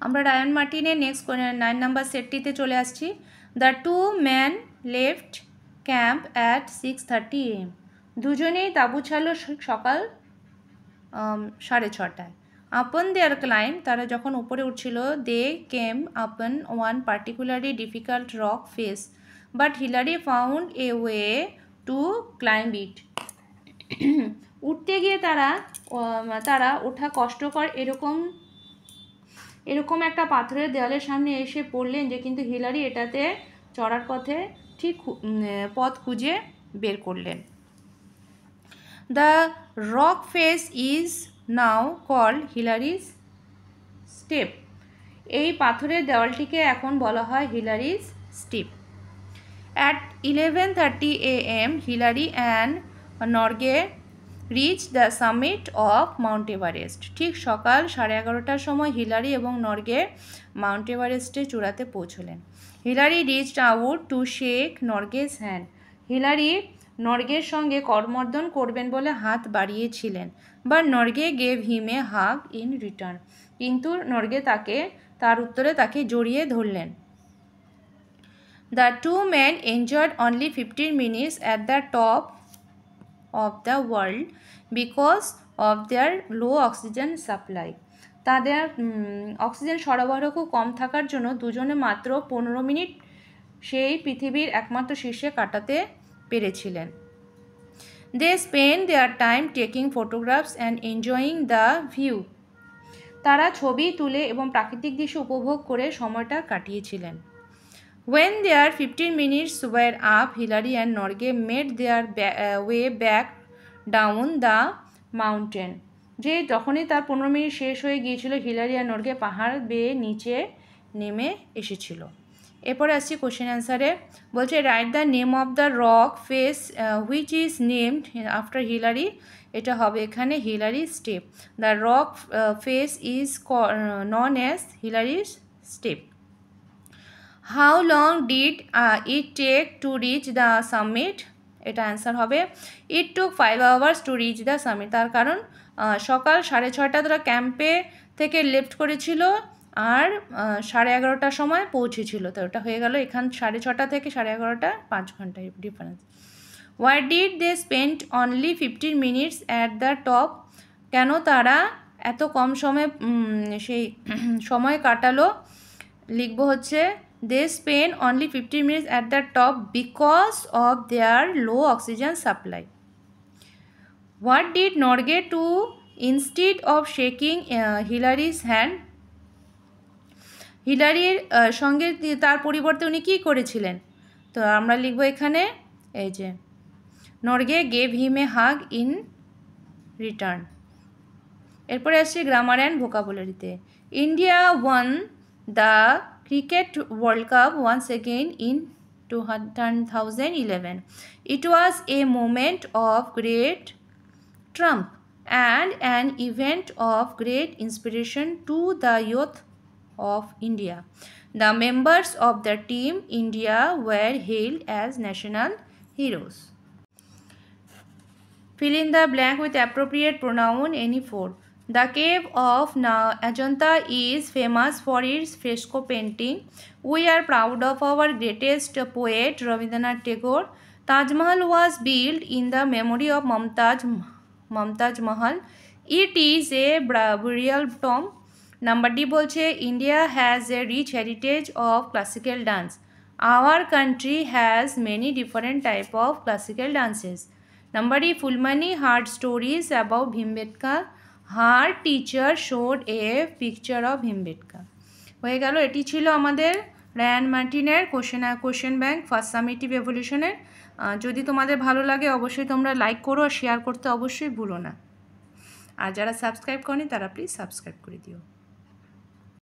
আমরা রায়ান মার্টিনের next 9 number সেটটিতে চলে আসছি। The two man left camp at 6:30 AM। দুজনেই তাঁবু ছাড়ল সকাল 6:30টায়। আপন দেয়ার ক্লাইম্ব, তারা যখন উপরে উঠছিল, they came upon one particularly difficult rock face, but Hillary found a way to climb it. উঠতে গিয়ে তারা ওঠা কষ্টকর এরকম একটা পাথরের দেওয়ালের সামনে এসে পড়লেন যে কিন্তু হিলারি এটাতে চড়ার পথে ঠিক পথ খুঁজে বের করলেন। The rock face is now called Hillary's step. এই পাথরের দেওয়ালটিকে এখন বলা হয় Hillary's step. At 11:30 AM Hillary and Norgay reach the summit of Mount Everest. ঠিক সকাল 11:30টার সময় হিলারি এবং নর্গে মাউন্ট এভারেস্টের চূড়াতে পৌঁছলেন। Hillary reached out to shake Norgay's hand. Hillary নর্গের সঙ্গে করমর্দন করবেন বলে হাত বাড়িয়েছিলেন, but Norgay gave him a hug in return. কিন্তু নর্গে তার উত্তরে তাকে জড়িয়ে ধরলেন। The two man enjoyed only 15 minutes at the top of the world because of their low oxygen supply। তাদের অক্সিজেন সরবরাহ খুব কম থাকার জন্য দুজনে মাত্র 15 মিনিট সেই পৃথিবীর একমাত্র শীর্ষে কাটাতে পেরেছিলেন। They spend their time taking photographs and enjoying the view. তারা ছবি তুলে এবং প্রাকৃতিক দৃশ্য উপভোগ করে সময়টা কাটিয়েছিলেন। When their 15 minutes were up, Hillary and Norge made their way back down the mountain। যে যখনই তার 15 মিনিট শেষ হয়ে গিয়েছিল, হিলারি আর নর্গে পাহাড় বেয়ে নিচে নেমে এসেছিল। এরপরে আসছি কোশ্চেন অ্যান্সারে। বলছে write the name of the rock face which is named after Hillary. এটা হবে এখানে Hillary step. The rock face is known as Hillary's step. How long did it take to reach the summit? এটা answer হবে it took 5 hours to reach the summit। তার কারণ সকাল 6:30 তারা ক্যাম্পে থেকে লেফট করেছিল আর 11:30টার সময় পৌঁছেছিল। তো ওটা হয়ে গেল এখান 6:30 থেকে 11:30 5 ঘন্টা difference. Why did they spend only 15 minutes at the top? কেন তারা এত কম সময়ে সেই সময় কাটালো? লিখবো হচ্ছে they spend only 15 minutes at the top because of their low oxygen supply. What did Norge do instead of shaking Hillary's hand? হিলারির সঙ্গে তার পরিবর্তে উনি কী করেছিলেন? তো আমরা লিখব এখানে এই যে Norgay gave him a hug in return. এরপরে আসছি গ্রামার অ্যান্ড ভোকাবুলারিতে। India won the Cricket World Cup once again in 2011. It was a moment of great triumph and an event of great inspiration to the youth of India. The members of the team India were hailed as national heroes. Fill in the blank with appropriate pronoun any four. The cave of Ajanta is famous for its fresco painting. We are proud of our greatest poet Rabindranath Tagore. Taj Mahal was built in the memory of Mumtaz Mahal. It is a burial tomb. Number D bolche India has a rich heritage of classical dance. Our country has many different type of classical dances. Number D Fulmani heard stories about Bhimbetka. Her teacher showed a picture of Bhimbetka. হয়ে গেল। এটি ছিল আমাদের Ryan মার্টিনের question bank first summative এভলিউশনের। যদি তোমাদের ভালো লাগে অবশ্যই তোমরা লাইক করো আর শেয়ার করতে অবশ্যই ভুলো না। আর যারা সাবস্ক্রাইব করনি তারা প্লিজ সাবস্ক্রাইব করে দিও।